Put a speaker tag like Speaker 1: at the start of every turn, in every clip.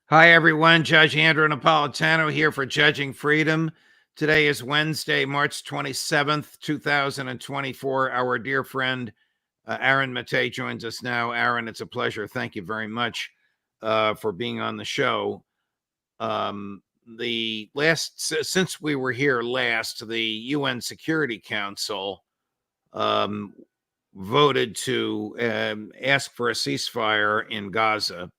Speaker 1: Hi, everyone. Judge Andrew Napolitano here for Judging Freedom. Today is Wednesday, March 27th, 2024. Our dear friend, Aaron Maté joins us now. Aaron, it's a pleasure. Thank you very much for being on the show. Since we were here last, the UN Security Council voted to ask for a ceasefire in Gaza,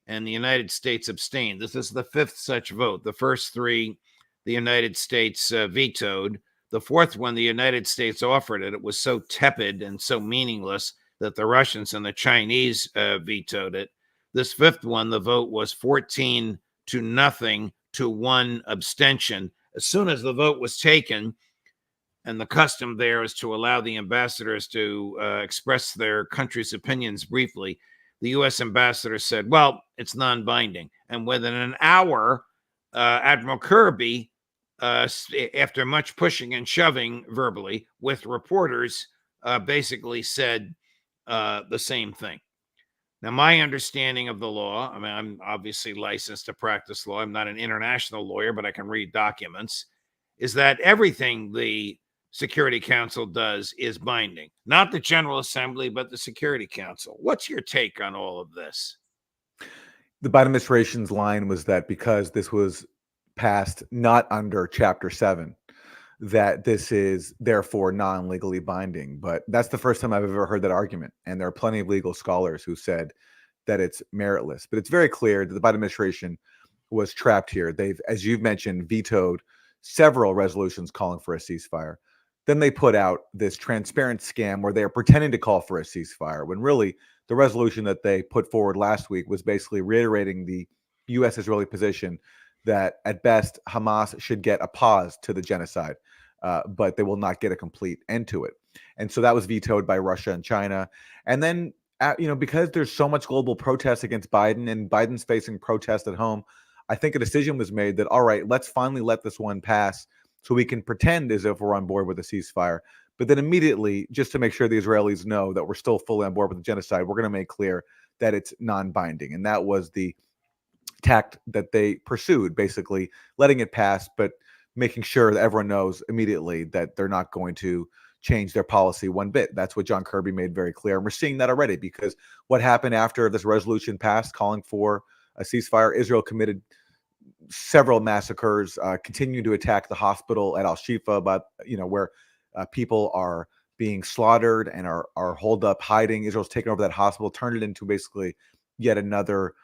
Speaker 1: and the United States abstained. This is the fifth such vote. The first three, the United States vetoed. The fourth one, the United States offered it. It was so tepid and so meaningless that the Russians and the Chinese vetoed it. This fifth one, the vote was 14-0 to 1 abstention. As soon as the vote was taken, and the custom there is to allow the ambassadors to express their country's opinions briefly, the U.S. ambassador said, well, it's non-binding. And within an hour, Admiral Kirby, after much pushing and shoving verbally with reporters, basically said the same thing. Now, my understanding of the law, I mean, I'm obviously licensed to practice law. I'm not an international lawyer, but I can read documents, is that everything the Security Council does is binding. Not the General Assembly, but the Security Council. What's your take on all of this?
Speaker 2: The Biden administration's line was that because this was passed not under Chapter 7, that this is therefore non-legally binding. But that's the first time I've ever heard that argument. And there are plenty of legal scholars who said that it's meritless. But it's very clear that the Biden administration was trapped here. They've, as you've mentioned, vetoed several resolutions calling for a ceasefire. Then they put out this transparent scam where they are pretending to call for a ceasefire, when really the resolution that they put forward last week was basically reiterating the U.S.-Israeli position that at best Hamas should get a pause to the genocide, but they will not get a complete end to it. And so that was vetoed by Russia and China. And then, because there's so much global protest against Biden and Biden's facing protest at home, I think a decision was made that, all right, let's finally let this one pass so we can pretend as if we're on board with a ceasefire. But then immediately, just to make sure the Israelis know that we're still fully on board with the genocide, we're going to make clear that it's non-binding. And that was the tact that they pursued, basically letting it pass, but making sure that everyone knows immediately that they're not going to change their policy one bit. That's what John Kirby made very clear. And we're seeing that already, because what happened after this resolution passed calling for a ceasefire, Israel committed several massacres, continuing to attack the hospital at Al-Shifa, where people are being slaughtered and are holed up hiding. Israel's taken over that hospital, turned it into basically yet another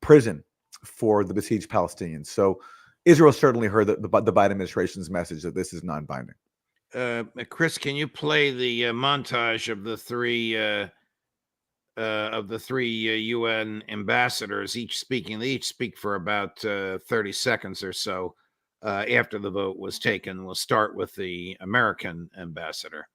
Speaker 2: prison for the besieged Palestinians. So Israel certainly heard the Biden administration's message that this is non-binding.
Speaker 1: Chris, can you play the montage of the three UN ambassadors each speaking? They each speak for about 30 seconds or so after the vote was taken. We'll start with the American ambassador.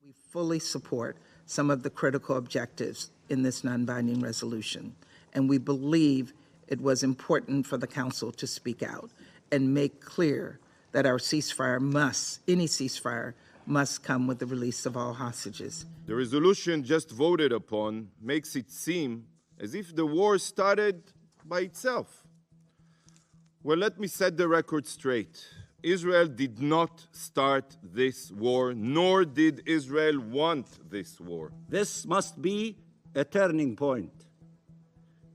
Speaker 3: We fully support some of the critical objectives in this non-binding resolution, and we believe it was important for the Council to speak out and make clear that our any ceasefire must come with the release of all hostages.
Speaker 4: The resolution just voted upon makes it seem as if the war started by itself. Well, let me set the record straight. Israel did not start this war, nor did Israel want this war.
Speaker 5: This must be a turning point.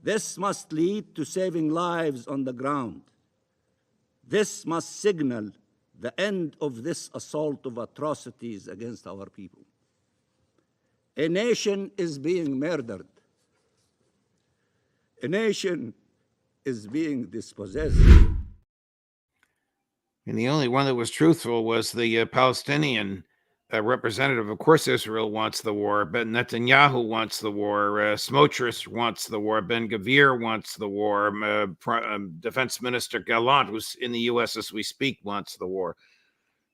Speaker 5: This must lead to saving lives on the ground. This must signal the end of this assault of atrocities against our people. A nation is being murdered. A nation is being dispossessed.
Speaker 1: And the only one that was truthful was the Palestinian representative. Of course, Israel wants the war, but Netanyahu wants the war. Smotrich wants the war. Ben-Gvir wants the war. Defense Minister Gallant, who's in the U.S. as we speak, wants the war.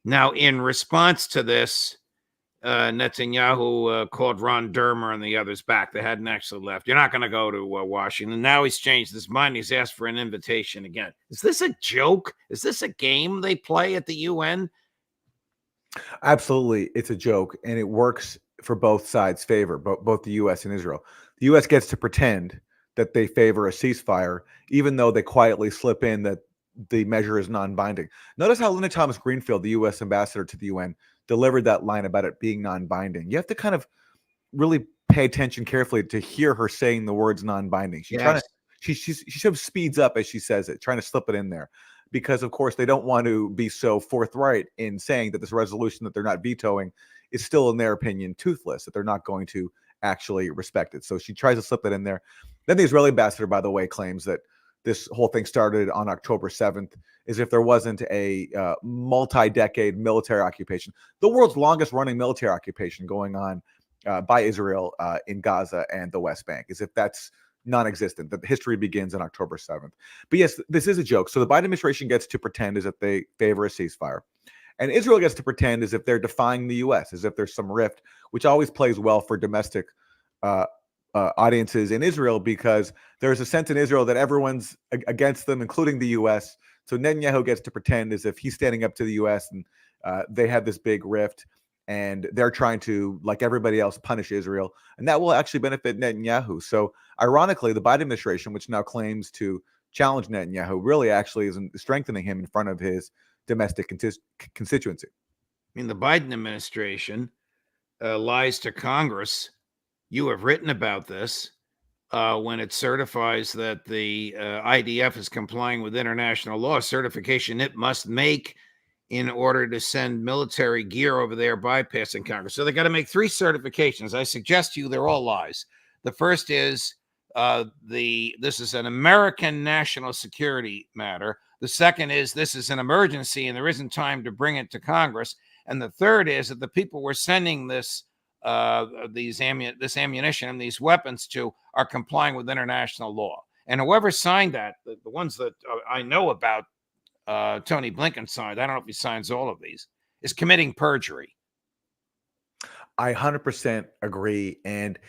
Speaker 1: Now, in response to this, Netanyahu called Ron Dermer and the others back. They hadn't actually left. You're not going to go to Washington. Now he's changed his mind. He's asked for an invitation again. Is this a joke? Is this a game they play at the UN?
Speaker 2: Absolutely, it's a joke, and it works for both sides' favor, both the U.S. and Israel. The U.S. gets to pretend that they favor a ceasefire, even though they quietly slip in that the measure is non-binding. Notice how Linda Thomas Greenfield, the U.S. ambassador to the UN, delivered that line about it being non-binding. You have to kind of really pay attention carefully to hear her saying the words non-binding. She's trying to, she sort of speeds up as she says it, trying to slip it in there, because of course they don't want to be so forthright in saying that this resolution that they're not vetoing is still, in their opinion, toothless, that they're not going to actually respect it. So she tries to slip that in there. Then the Israeli ambassador, by the way, claims that this whole thing started on October 7th, as if there wasn't a multi-decade military occupation, the world's longest running military occupation going on by Israel in Gaza and the West Bank, as if that's non-existent, that history begins on October 7th. But yes, this is a joke. So the Biden administration gets to pretend as if they favor a ceasefire. And Israel gets to pretend as if they're defying the U.S., as if there's some rift, which always plays well for domestic audiences in Israel, because there's a sense in Israel that everyone's against them, including the U.S. So Netanyahu gets to pretend as if he's standing up to the U.S. and they have this big rift, and they're trying to, like everybody else, punish Israel. And that will actually benefit Netanyahu. So ironically, the Biden administration, which now claims to challenge Netanyahu, really actually is strengthening him in front of his domestic constituency.
Speaker 1: I mean, the Biden administration lies to Congress. You have written about this when it certifies that the IDF is complying with international law, certification it must make in order to send military gear over there, bypassing Congress. So they got to make 3 certifications. I suggest to you they're all lies. The first is this is an American national security matter. The second is this is an emergency and there isn't time to bring it to Congress. And the third is that the people we're sending this ammunition and these weapons to are complying with international law. And whoever signed that, the ones that I know about, Tony Blinken signed, I don't know if he signs all of these, is committing perjury.
Speaker 2: I 100% agree. And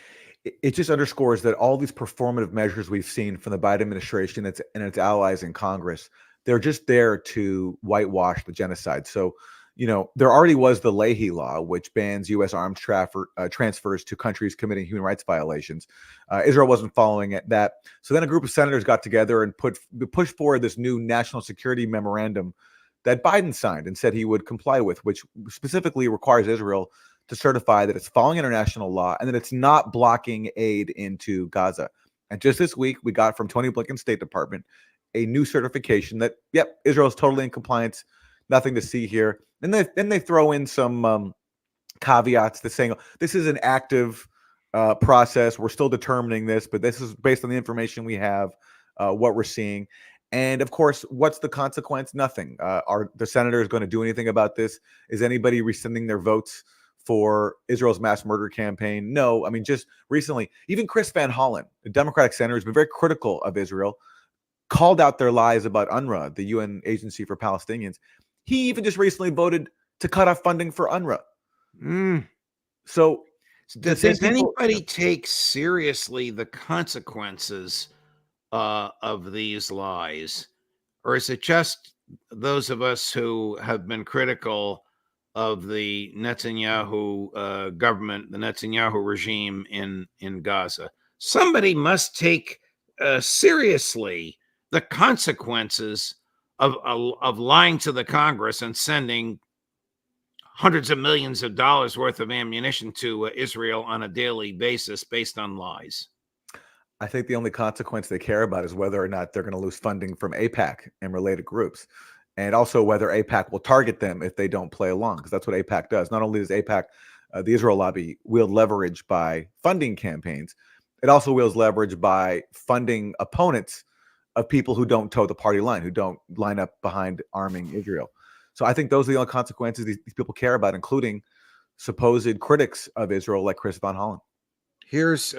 Speaker 2: it just underscores that all these performative measures we've seen from the Biden administration and its allies in Congress, they're just there to whitewash the genocide. So, there already was the Leahy Law, which bans U.S. arms transfers to countries committing human rights violations. Israel wasn't following that. So then a group of senators got together and pushed forward this new national security memorandum that Biden signed and said he would comply with, which specifically requires Israel to certify that it's following international law and that it's not blocking aid into Gaza. And just this week, we got from Tony Blinken's State Department a new certification that, yep, Israel is totally in compliance, nothing to see here. And then they throw in some caveats to saying this is an active process. We're still determining this, but this is based on the information we have, what we're seeing. And of course, what's the consequence? Nothing. Are the senators going to do anything about this? Is anybody rescinding their votes for Israel's mass murder campaign? No. I mean, just recently, even Chris Van Hollen, the Democratic senator, has been very critical of Israel, called out their lies about UNRWA, the UN Agency for Palestinians. He even just recently voted to cut off funding for UNRWA. So
Speaker 1: does anybody take seriously the consequences of these lies? Or is it just those of us who have been critical of the Netanyahu government, the Netanyahu regime in Gaza? Somebody must take seriously the consequences of lying to the Congress and sending hundreds of millions of dollars worth of ammunition to Israel on a daily basis based on lies.
Speaker 2: I think the only consequence they care about is whether or not they're going to lose funding from AIPAC and related groups, and also whether AIPAC will target them if they don't play along, because that's what AIPAC does. Not only does AIPAC, the Israel lobby, wield leverage by funding campaigns, it also wields leverage by funding opponents of people who don't toe the party line, who don't line up behind arming Israel. So I think those are the only consequences these people care about, including supposed critics of Israel like Chris Van Hollen.
Speaker 1: Here's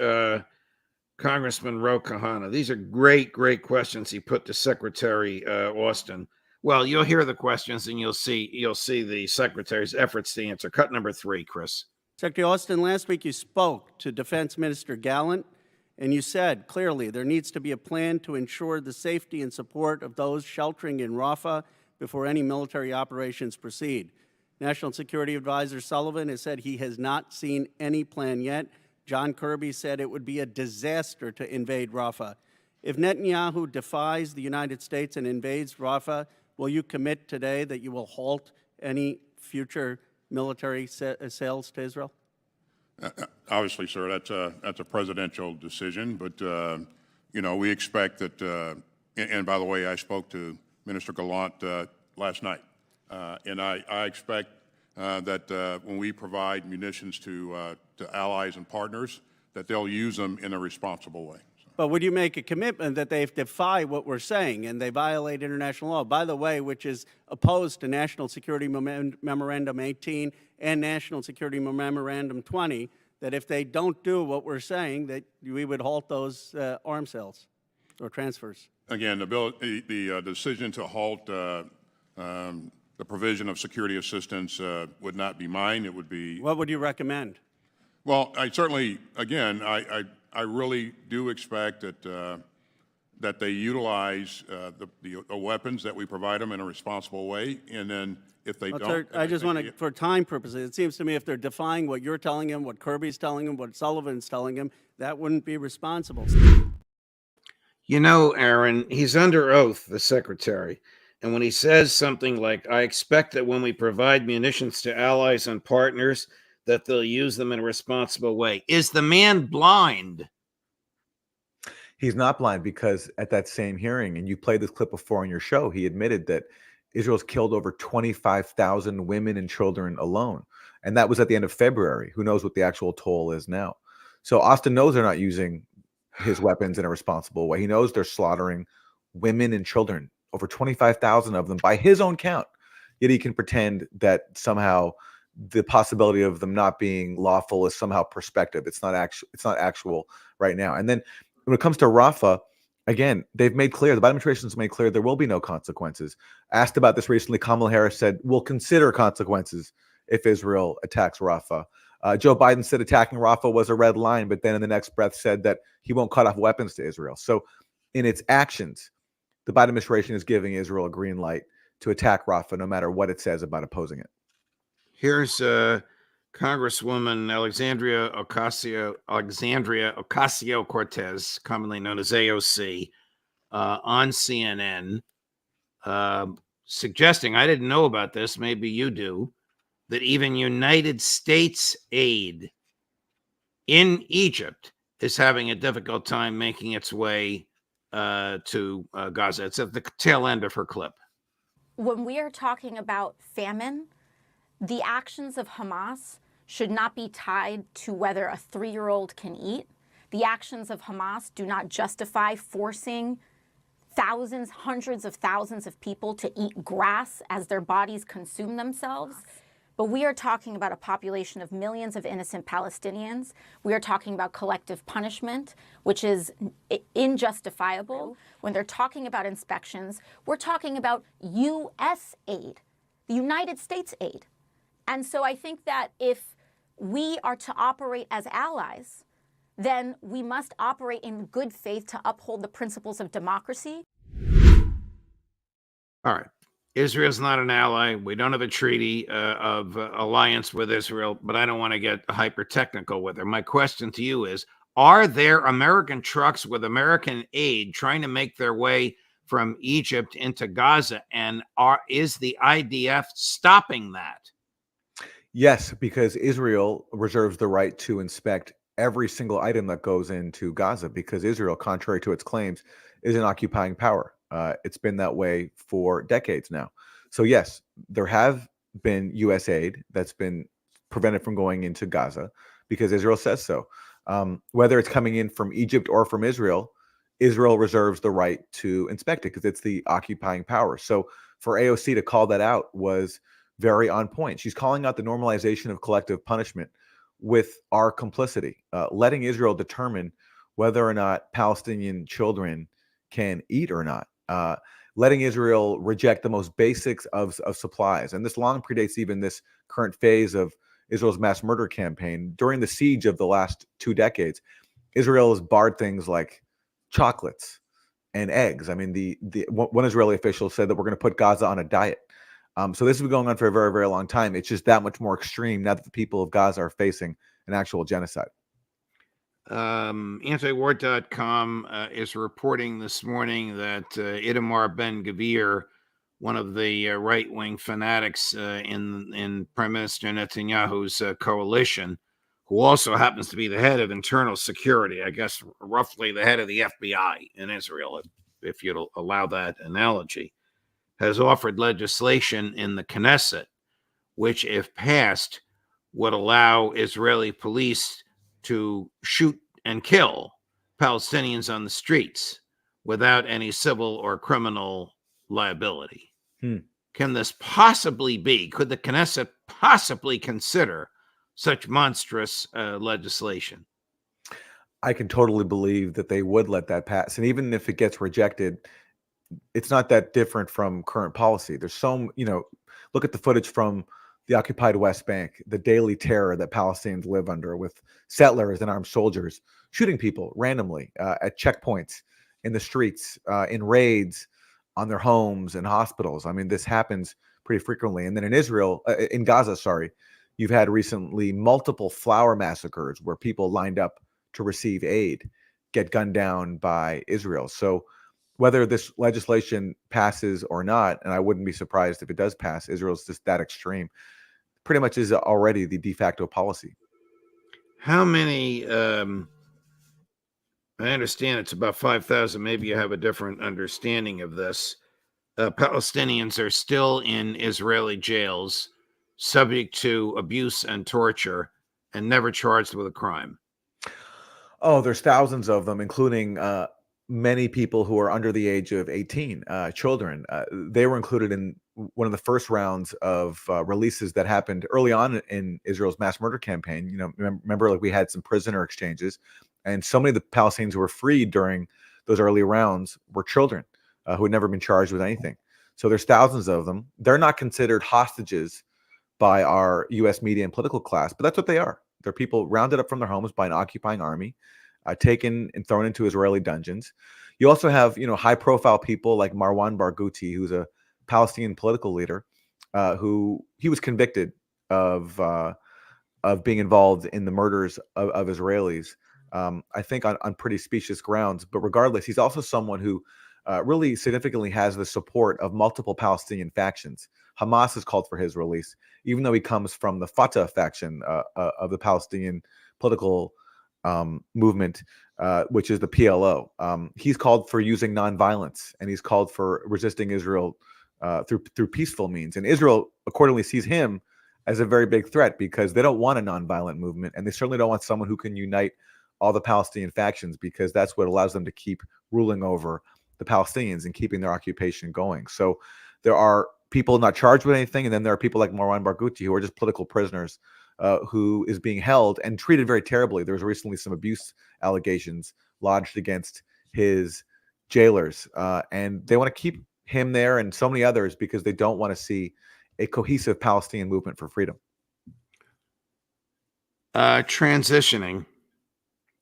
Speaker 1: Congressman Ro Khanna. These are great questions he put to Secretary Austin. Well, you'll hear the questions and you'll see the Secretary's efforts to answer. Cut number 3, Chris.
Speaker 6: Secretary Austin, last week you spoke to Defense Minister Gallant, and you said clearly there needs to be a plan to ensure the safety and support of those sheltering in Rafah before any military operations proceed. National Security Advisor Sullivan has said he has not seen any plan yet. John Kirby said it would be a disaster to invade Rafah. If Netanyahu defies the United States and invades Rafah, will you commit today that you will halt any future military sales to Israel?
Speaker 7: Obviously, sir, that's a presidential decision, but you know, we expect that. And by the way, I spoke to Minister Gallant last night, and I expect that when we provide munitions to allies and partners, that they'll use them in a responsible way.
Speaker 6: But would you make a commitment that they defy what we're saying and they violate international law, by the way, which is opposed to National Security Memorandum 18 and National Security Memorandum 20, that if they don't do what we're saying, that we would halt those arms sales or transfers?
Speaker 7: Again, the decision to halt the provision of security assistance would not be mine. It would be. What
Speaker 6: would you recommend?
Speaker 7: Well, I certainly, again, I really do expect that that they utilize the weapons that we provide them in a responsible way, and then if they don't,
Speaker 6: sir, I just want to, for time purposes, it seems to me if they're defying what you're telling them, what Kirby's telling them, what Sullivan's telling them, that wouldn't be responsible.
Speaker 1: You know, Aaron, he's under oath, the secretary. And when he says something like, I expect that when we provide munitions to allies and partners, that they'll use them in a responsible way. Is the man blind?
Speaker 2: He's not blind, because at that same hearing, and you played this clip before on your show, he admitted that Israel's killed over 25,000 women and children alone. And that was at the end of February. Who knows what the actual toll is now? So Austin knows they're not using his weapons in a responsible way. He knows they're slaughtering women and children, over 25,000 of them by his own count. Yet he can pretend that somehow the possibility of them not being lawful is somehow perspective. It's not actual right now. And then when it comes to Rafah, again, they've made clear, the Biden administration's made clear there will be no consequences. Asked about this recently, Kamala Harris said, we'll consider consequences if Israel attacks Rafah. Joe Biden said attacking Rafah was a red line, but then in the next breath said that he won't cut off weapons to Israel. So in its actions, the Biden administration is giving Israel a green light to attack Rafah, no matter what it says about opposing it.
Speaker 1: Here's Congresswoman Alexandria Ocasio-Cortez, commonly known as AOC, on CNN, suggesting, I didn't know about this, maybe you do, that even United States aid in Egypt is having a difficult time making its way to Gaza. It's at the tail end of her clip.
Speaker 8: When we are talking about famine, the actions of Hamas should not be tied to whether a 3-year-old can eat. The actions of Hamas do not justify forcing thousands, hundreds of thousands of people to eat grass as their bodies consume themselves. But we are talking about a population of millions of innocent Palestinians. We are talking about collective punishment, which is injustifiable. When they're talking about inspections, we're talking about U.S. aid, the United States aid. And so I think that if we are to operate as allies, then we must operate in good faith to uphold the principles of democracy.
Speaker 1: All right. Israel's not an ally. We don't have a treaty of alliance with Israel, but I don't want to get hyper technical with her. My question to you is, are there American trucks with American aid trying to make their way from Egypt into Gaza? And is the IDF stopping that?
Speaker 2: Yes, because Israel reserves the right to inspect every single item that goes into Gaza, because Israel, contrary to its claims, is an occupying power. It's been that way for decades now. So yes, there have been U.S. aid that's been prevented from going into Gaza because Israel says so. Whether it's coming in from Egypt or from Israel, Israel reserves the right to inspect it because it's the occupying power. So for AOC to call that out was very on point. She's calling out the normalization of collective punishment with our complicity, letting Israel determine whether or not Palestinian children can eat or not, letting Israel reject the most basics of supplies. And this long predates even this current phase of Israel's mass murder campaign. During the siege of the last 2 decades, Israel has barred things like chocolates and eggs. I mean, one Israeli official said that we're going to put Gaza on a diet. So this has been going on for a very, very long time. It's just that much more extreme now that the people of Gaza are facing an actual genocide.
Speaker 1: Antiwar.com is reporting this morning that Itamar Ben-Gvir, one of the right-wing fanatics in Prime Minister Netanyahu's coalition, who also happens to be the head of internal security, I guess roughly the head of the FBI in Israel, if you'd allow that analogy, has offered legislation in the Knesset, which, if passed, would allow Israeli police to shoot and kill Palestinians on the streets without any civil or criminal liability. Can this possibly be? Could the Knesset possibly consider such monstrous legislation?
Speaker 2: I can totally believe that they would let that pass. And even if it gets rejected, it's not that different from current policy. There's some, look at the footage from the occupied West Bank, the daily terror that Palestinians live under with settlers and armed soldiers shooting people randomly at checkpoints, in the streets, in raids on their homes and hospitals. I mean, this happens pretty frequently. And then in Israel, in Gaza, you've had recently multiple flower massacres where people lined up to receive aid get gunned down by Israel. So whether this legislation passes or not, and I wouldn't be surprised if it does pass, Israel's just that extreme, pretty much is already the de facto policy.
Speaker 1: How many, I understand it's about 5,000, maybe you have a different understanding of this, Palestinians are still in Israeli jails, subject to abuse and torture, and never charged with a crime?
Speaker 2: Oh, there's thousands of them, including many people who are under the age of 18, children. They were included in one of the first rounds of releases that happened early on in Israel's mass murder campaign. Remember, like, we had some prisoner exchanges, and so many of the Palestinians who were freed during those early rounds were children who had never been charged with anything. So there's thousands of them. They're not considered hostages by our U.S. media and political class, but that's what they are. They're people rounded up from their homes by an occupying army, taken and thrown into Israeli dungeons. You also have, high-profile people like Marwan Barghouti, who's a Palestinian political leader, who he was convicted of being involved in the murders of Israelis, I think on pretty specious grounds. But regardless, he's also someone who really significantly has the support of multiple Palestinian factions. Hamas has called for his release, even though he comes from the Fatah faction of the Palestinian political movement, which is the PLO. He's called for using nonviolence, and he's called for resisting Israel through peaceful means. And Israel accordingly sees him as a very big threat because they don't want a nonviolent movement, and they certainly don't want someone who can unite all the Palestinian factions, because that's what allows them to keep ruling over the Palestinians and keeping their occupation going. So there are people not charged with anything, and then there are people like Marwan Barghouti who are just political prisoners who is being held and treated very terribly. There was recently some abuse allegations lodged against his jailers, and they want to keep him there and so many others because they don't want to see a cohesive Palestinian movement for freedom.
Speaker 1: Transitioning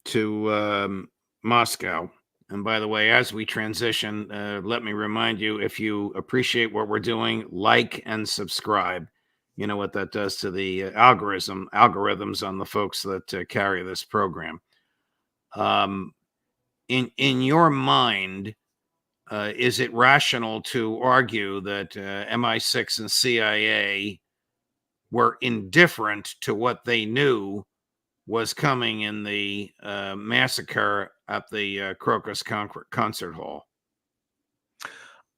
Speaker 1: to Moscow. And by the way, as we transition, let me remind you, if you appreciate what we're doing, like and subscribe. You know what that does to the algorithms on the folks that carry this program. In your mind, is it rational to argue that MI6 and CIA were indifferent to what they knew was coming in the massacre at the Crocus Concert Hall?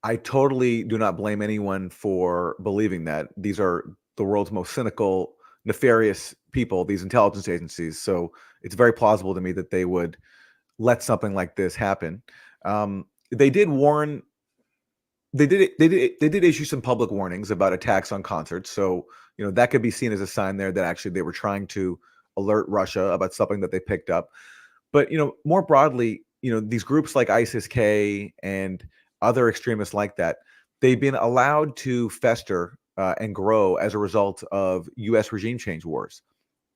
Speaker 2: I totally do not blame anyone for believing that. These are the world's most cynical, nefarious people, these intelligence agencies. So it's very plausible to me that they would let something like this happen. They did warn. They did issue some public warnings about attacks on concerts. So that could be seen as a sign there that actually they were trying to alert Russia about something that they picked up. But more broadly, these groups like ISIS-K and other extremists like that, they've been allowed to fester and grow as a result of U.S. regime change wars.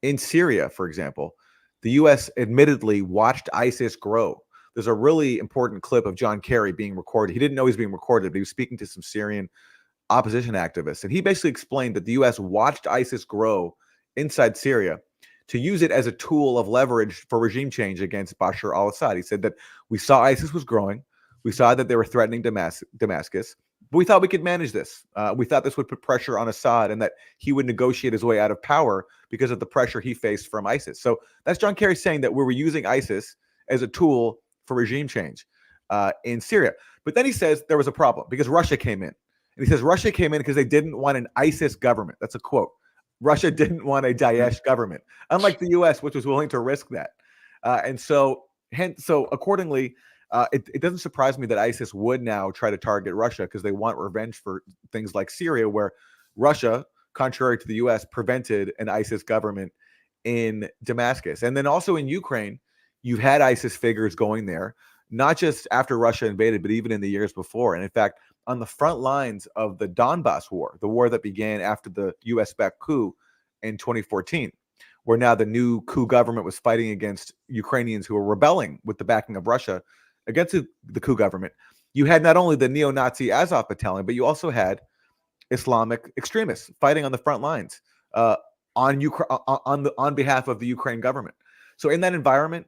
Speaker 2: In Syria, for example, the U.S. admittedly watched ISIS grow. There's a really important clip of John Kerry being recorded. He didn't know he was being recorded, but he was speaking to some Syrian opposition activists. And he basically explained that the U.S. watched ISIS grow inside Syria to use it as a tool of leverage for regime change against Bashar al-Assad. He said that we saw ISIS was growing. We saw that they were threatening Damascus. But we thought we could manage this. We thought this would put pressure on Assad and that he would negotiate his way out of power because of the pressure he faced from ISIS. So that's John Kerry saying that we were using ISIS as a tool for regime change in Syria. But then he says there was a problem because Russia came in. And he says Russia came in because they didn't want an ISIS government. That's a quote. Russia didn't want a Daesh government, unlike the U.S., which was willing to risk that. So accordingly, it doesn't surprise me that ISIS would now try to target Russia because they want revenge for things like Syria, where Russia, contrary to the U.S., prevented an ISIS government in Damascus. And then also in Ukraine, you've had ISIS figures going there, not just after Russia invaded, but even in the years before. And in fact, on the front lines of the Donbass war, the war that began after the U.S.-backed coup in 2014, where now the new coup government was fighting against Ukrainians who were rebelling with the backing of Russia against the coup government, you had not only the neo-Nazi Azov battalion, but you also had Islamic extremists fighting on the front lines on behalf of the Ukraine government. So in that environment,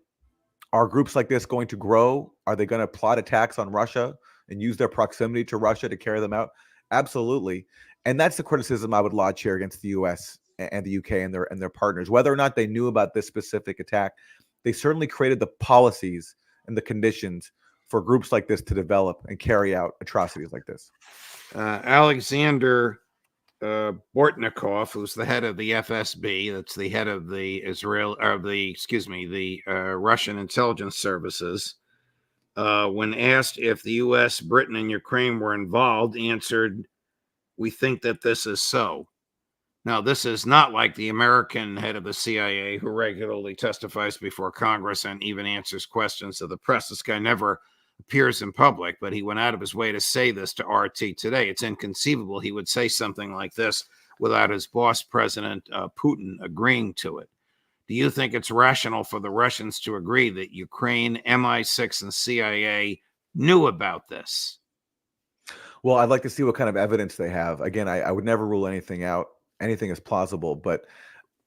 Speaker 2: are groups like this going to grow? Are they going to plot attacks on Russia and use their proximity to Russia to carry them out? Absolutely. And that's the criticism I would lodge here against the U.S. and the UK and their partners. Whether or not they knew about this specific attack, they certainly created the policies and the conditions for groups like this to develop and carry out atrocities like this.
Speaker 1: Alexander Bortnikov, who's the head of the FSB, that's the head of the Russian intelligence services, when asked if the U.S., Britain, and Ukraine were involved, answered, "We think that this is so." Now, this is not like the American head of the CIA who regularly testifies before Congress and even answers questions of the press. This guy never appears in public, but he went out of his way to say this to RT today. It's inconceivable he would say something like this without his boss, President Putin, agreeing to it. Do you think it's rational for the Russians to agree that Ukraine, MI6, and CIA knew about this?
Speaker 2: Well, I'd like to see what kind of evidence they have. Again, I would never rule anything out. Anything is plausible, but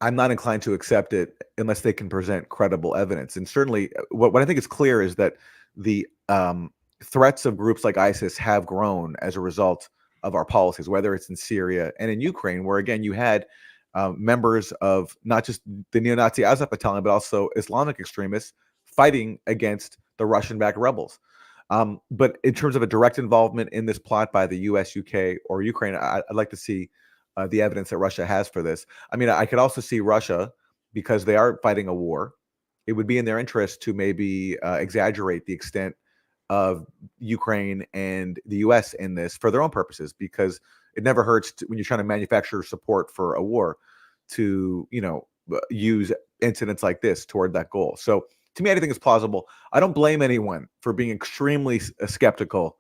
Speaker 2: I'm not inclined to accept it unless they can present credible evidence. And certainly what I think is clear is that the threats of groups like ISIS have grown as a result of our policies, whether it's in Syria and in Ukraine, where again, you had members of not just the neo-Nazi Azov battalion, but also Islamic extremists fighting against the Russian-backed rebels. But in terms of a direct involvement in this plot by the US, UK, or Ukraine, I'd like to see the evidence that Russia has for this. I mean, I could also see Russia, because they are fighting a war, it would be in their interest to maybe exaggerate the extent of Ukraine and the US in this for their own purposes, because it never hurts when you're trying to manufacture support for a war to, use incidents like this toward that goal. So to me, anything is plausible. I don't blame anyone for being extremely skeptical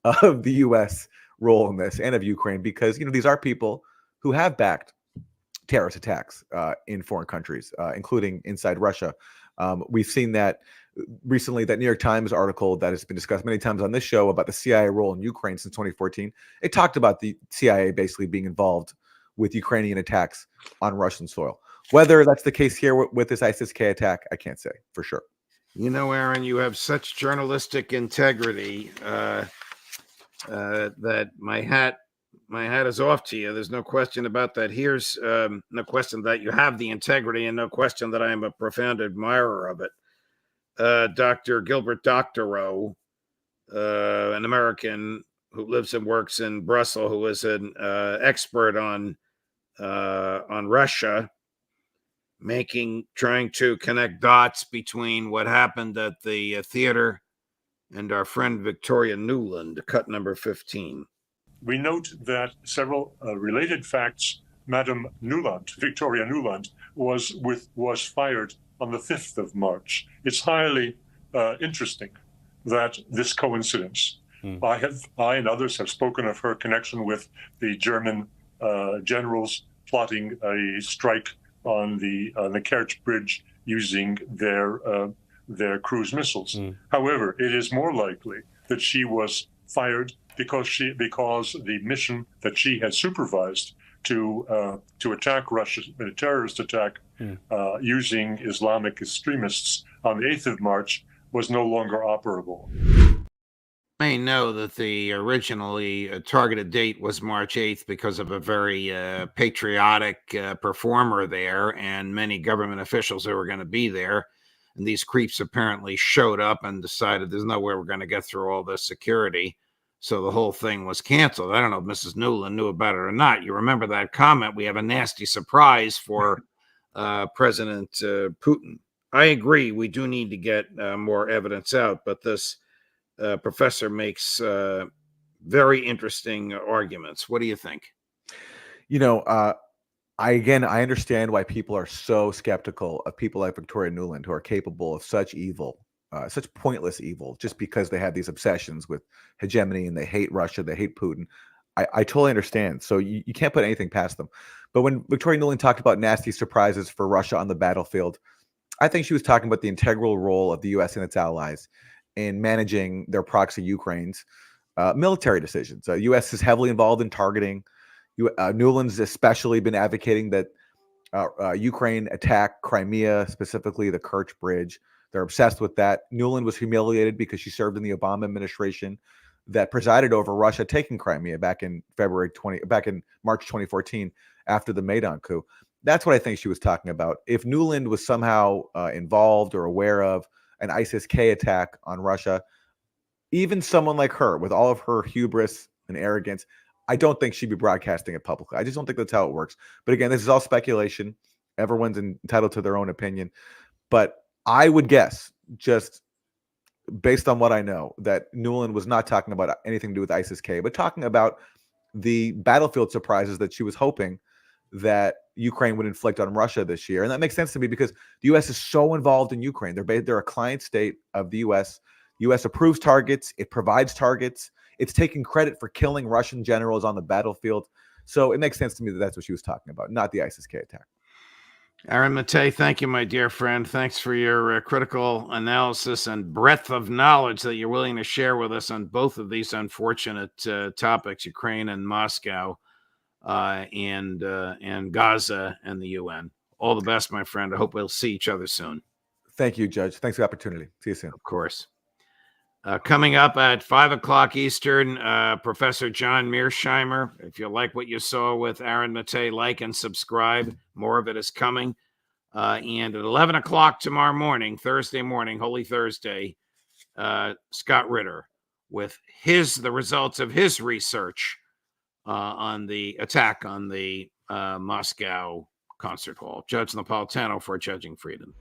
Speaker 2: of the US role in this and of Ukraine, because, these are people who have backed terrorist attacks in foreign countries, including inside Russia. We've seen that recently, that New York Times article that has been discussed many times on this show about the CIA role in Ukraine since 2014. It talked about the CIA basically being involved with Ukrainian attacks on Russian soil. Whether that's the case here with this ISIS-K attack, I can't say for sure.
Speaker 1: Aaron, you have such journalistic integrity that my hat is off to you. There's no question about that. Here's no question that you have the integrity, and no question that I am a profound admirer of it. Dr. Gilbert Doctorow, an American who lives and works in Brussels, who is an expert on Russia, trying to connect dots between what happened at the theater and our friend Victoria Nuland, cut number 15.
Speaker 9: We note that several related facts. Madam Nuland, Victoria Nuland, was fired on the 5th of March. It's highly interesting that this coincidence. I and others have spoken of her connection with the German generals plotting a strike on the Kerch Bridge using their cruise missiles. However, it is more likely that she was fired because the mission that she had supervised to attack Russia in a terrorist attack using Islamic extremists on the 8th of March was no longer operable.
Speaker 1: May know that the originally targeted date was March 8th because of a very patriotic performer there and many government officials who were going to be there. And these creeps apparently showed up and decided there's no way we're going to get through all this security. So the whole thing was canceled. I don't know if Mrs. Nuland knew about it or not. You remember that comment? We have a nasty surprise for President Putin. I agree. We do need to get more evidence out, but this professor makes very interesting arguments. What do you think?
Speaker 2: You know, I understand why people are so skeptical of people like Victoria Nuland, who are capable of such evil, such pointless evil, just because they have these obsessions with hegemony and they hate Russia, they hate Putin. I totally understand. So you can't put anything past them. But when Victoria Nuland talked about nasty surprises for Russia on the battlefield, I think she was talking about the integral role of the U.S. and its allies in managing their proxy Ukraine's military decisions. The U.S. is heavily involved in targeting. Nuland's especially been advocating that Ukraine attack Crimea, specifically the Kerch Bridge. They're obsessed with that. Nuland was humiliated because she served in the Obama administration that presided over Russia taking Crimea back in March 2014 after the Maidan coup. That's what I think she was talking about. If Nuland was somehow involved or aware of an ISIS-K attack on Russia, even someone like her, with all of her hubris and arrogance, I don't think she'd be broadcasting it publicly. I just don't think that's how it works. But again, this is all speculation. Everyone's entitled to their own opinion. But I would guess, just based on what I know, that Nuland was not talking about anything to do with ISIS-K, but talking about the battlefield surprises that she was hoping that Ukraine would inflict on Russia this year. And that makes sense to me because the U.S. is so involved in Ukraine. They're a client state of the U.S. U.S. approves targets. It provides targets. It's taking credit for killing Russian generals on the battlefield. So it makes sense to me that that's what she was talking about, not the ISIS-K attack.
Speaker 1: Aaron Maté, thank you, my dear friend. Thanks for your critical analysis and breadth of knowledge that you're willing to share with us on both of these unfortunate topics, Ukraine and Moscow, and Gaza and the UN. All the best, my friend. I hope we'll see each other soon.
Speaker 2: Thank you, Judge. Thanks for the opportunity. See you soon.
Speaker 1: Of course. Coming up at 5 o'clock Eastern, Professor John Mearsheimer. If you like what you saw with Aaron Maté, like and subscribe. More of it is coming. And at 11 o'clock tomorrow morning, Thursday morning, Holy Thursday, Scott Ritter with the results of his research on the attack on the Moscow concert hall. Judge Napolitano for Judging Freedom.